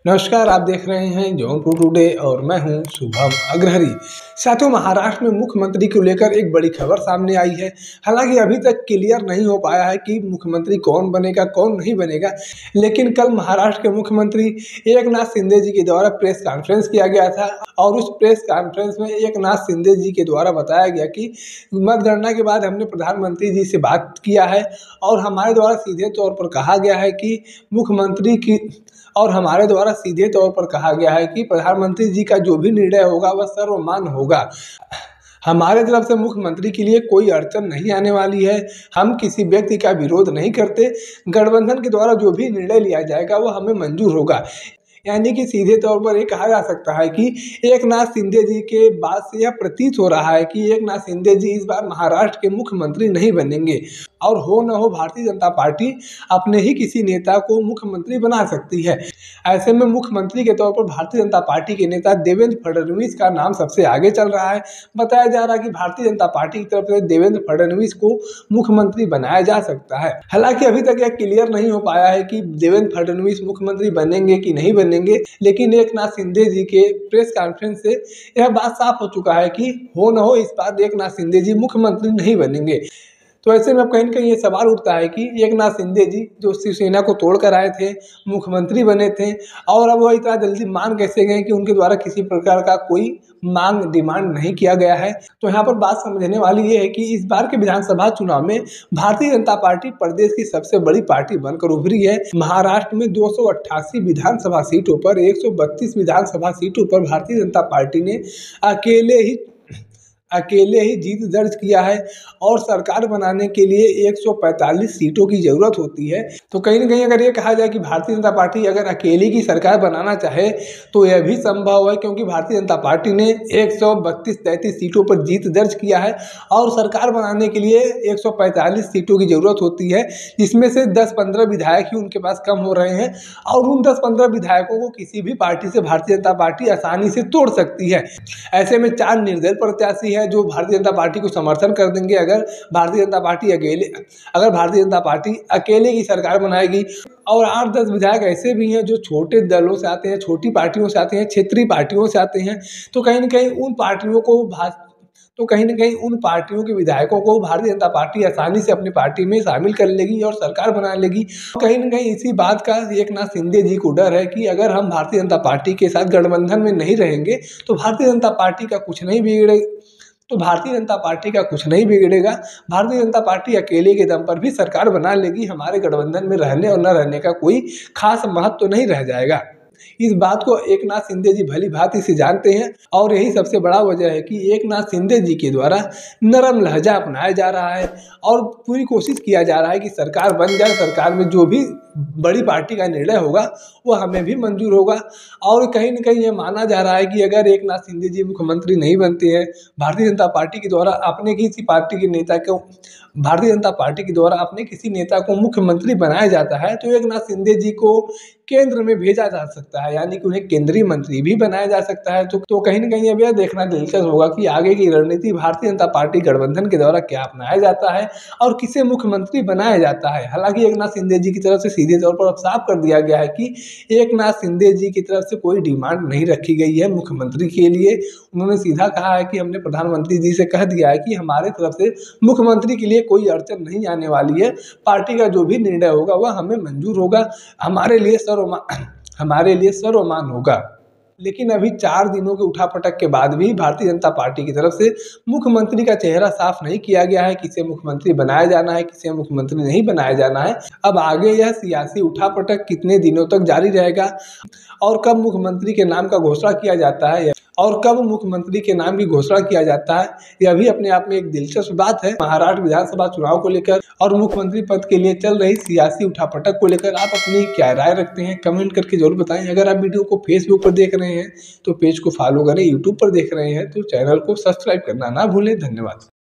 नमस्कार, आप देख रहे हैं जौनपुर टुडे और मैं हूं शुभम अग्रहरी। साथियों, महाराष्ट्र में मुख्यमंत्री को लेकर एक बड़ी खबर सामने आई है। हालांकि अभी तक क्लियर नहीं हो पाया है कि मुख्यमंत्री कौन बनेगा कौन नहीं बनेगा, लेकिन कल महाराष्ट्र के मुख्यमंत्री एकनाथ शिंदे जी के द्वारा प्रेस कॉन्फ्रेंस किया गया था और उस प्रेस कॉन्फ्रेंस में एकनाथ शिंदे जी के द्वारा बताया गया कि मतगणना के बाद हमने प्रधानमंत्री जी से बात किया है और हमारे द्वारा सीधे तौर पर कहा गया है कि प्रधानमंत्री जी का जो भी निर्णय होगा वह सर्वमान्य होगा। हमारे तरफ से मुख्यमंत्री के लिए कोई अड़चन नहीं आने वाली है। हम किसी व्यक्ति का विरोध नहीं करते। गठबंधन के द्वारा जो भी निर्णय लिया जाएगा वह हमें मंजूर होगा। यानी कि सीधे तौर पर ये कहा जा सकता है कि एकनाथ शिंदे जी के बात से यह प्रतीत हो रहा है कि एकनाथ शिंदे जी इस बार महाराष्ट्र के मुख्यमंत्री नहीं बनेंगे और हो न हो भारतीय जनता पार्टी अपने ही किसी नेता को मुख्यमंत्री बना सकती है। ऐसे में मुख्यमंत्री के तौर पर भारतीय जनता पार्टी के नेता देवेंद्र फडणवीस का नाम सबसे आगे चल रहा है। बताया जा रहा है कि भारतीय जनता पार्टी की तरफ से देवेंद्र फडणवीस को मुख्यमंत्री बनाया जा सकता है। हालांकि अभी तक यह क्लियर नहीं हो पाया है कि देवेंद्र फडणवीस मुख्यमंत्री बनेंगे कि नहीं बनेंगे, लेकिन एकनाथ शिंदे जी के प्रेस कॉन्फ्रेंस से यह बात साफ हो चुका है कि हो न हो इस बार एकनाथ शिंदे जी मुख्यमंत्री नहीं बनेंगे। तो ऐसे में अब कहीं न कहीं ये सवाल उठता है कि एकनाथ शिंदे जी जो शिवसेना को तोड़कर आए थे, मुख्यमंत्री बने थे और अब वह इतना जल्दी मान कैसे गए कि उनके द्वारा किसी प्रकार का कोई डिमांड नहीं किया गया है। तो यहाँ पर बात समझने वाली ये है कि इस बार के विधानसभा चुनाव में भारतीय जनता पार्टी प्रदेश की सबसे बड़ी पार्टी बनकर उभरी है। महाराष्ट्र में 288 विधानसभा सीटों पर 132 विधानसभा सीटों पर भारतीय जनता पार्टी ने अकेले ही जीत दर्ज किया है और सरकार बनाने के लिए 145 सीटों की जरूरत होती है। तो कहीं ना कहीं अगर ये कहा जाए कि भारतीय जनता पार्टी अगर अकेले की सरकार बनाना चाहे तो यह भी संभव है, क्योंकि भारतीय जनता पार्टी ने 132-33 सीटों पर जीत दर्ज किया है और सरकार बनाने के लिए 145 सीटों की जरूरत होती है, जिसमें से 10-15 विधायक ही उनके पास कम हो रहे हैं और उन 10-15 विधायकों को किसी भी पार्टी से भारतीय जनता पार्टी आसानी से तोड़ सकती है। ऐसे में 4 निर्दलीय प्रत्याशी जो भारतीय जनता पार्टी को समर्थन कर देंगे। अगर भारतीय जनता पार्टी अकेले की सरकार बनाएगी और 8-10 विधायक ऐसे भी हैं जो छोटे दलों से आते हैं, छोटी पार्टियों से आते हैं, क्षेत्रीय पार्टियों से आते हैं, तो कहीं न कहीं उन पार्टियों के विधायकों को भारतीय जनता पार्टी आसानी से अपनी पार्टी में शामिल कर लेगी और सरकार बना लेगी। कहीं न कहीं इसी बात का एकनाथ शिंदे जी को डर है कि अगर हम भारतीय जनता पार्टी के साथ गठबंधन में नहीं रहेंगे तो भारतीय जनता पार्टी का कुछ नहीं बिगड़ेगा। भारतीय जनता पार्टी अकेले के दम पर भी सरकार बना लेगी। हमारे गठबंधन में रहने और न रहने का कोई खास महत्व तो नहीं रह जाएगा। इस बात को एकनाथ शिंदे जी भली भांति से जानते हैं और यही सबसे बड़ा वजह है कि एकनाथ शिंदे जी के द्वारा नरम लहजा अपनाया जा रहा है और पूरी कोशिश किया जा रहा है कि सरकार बन जाए। सरकार में जो भी बड़ी पार्टी का निर्णय होगा वो हमें भी मंजूर होगा और कहीं न कहीं ये माना जा रहा है कि अगर एकनाथ शिंदे जी मुख्यमंत्री नहीं बनते हैं, भारतीय जनता पार्टी के द्वारा अपने किसी नेता को मुख्यमंत्री बनाया जाता है तो एकनाथ शिंदे जी को केंद्र में भेजा जा सकता है, यानी कि उन्हें केंद्रीय मंत्री भी बनाया जा सकता है। तो कहीं न कहीं अब यह देखना दिलचस्प होगा कि आगे की रणनीति भारतीय जनता पार्टी गठबंधन के द्वारा क्या अपनाया जाता है और किसे मुख्यमंत्री बनाया जाता है। हालांकि एकनाथ शिंदे जी की तरफ से सीधे तौर पर अब साफ कर दिया गया है कि एकनाथ शिंदे जी की तरफ से कोई डिमांड नहीं रखी गई है मुख्यमंत्री के लिए। उन्होंने सीधा कहा है कि हमने प्रधानमंत्री जी से कह दिया है कि हमारे तरफ से मुख्यमंत्री के लिए कोई अड़चन नहीं आने वाली है। पार्टी का जो भी निर्णय होगा वह हमें मंजूर होगा, हमारे लिए सर्वमान्य होगा। लेकिन अभी 4 दिनों के उठापटक के बाद भी भारतीय जनता पार्टी की तरफ से मुख्यमंत्री का चेहरा साफ नहीं किया गया है, किसे मुख्यमंत्री बनाया जाना है, किसे मुख्यमंत्री नहीं बनाया जाना है। अब आगे यह सियासी उठापटक कितने दिनों तक जारी रहेगा और कब मुख्यमंत्री के नाम का घोषणा किया जाता है यह भी अपने आप में एक दिलचस्प बात है। महाराष्ट्र विधानसभा चुनाव को लेकर और मुख्यमंत्री पद के लिए चल रही सियासी उठापटक को लेकर आप अपनी क्या राय रखते हैं, कमेंट करके जरूर बताएं। अगर आप वीडियो को फेसबुक पर देख रहे हैं तो पेज को फॉलो करें, यूट्यूब पर देख रहे हैं तो चैनल को सब्सक्राइब करना ना भूलें। धन्यवाद।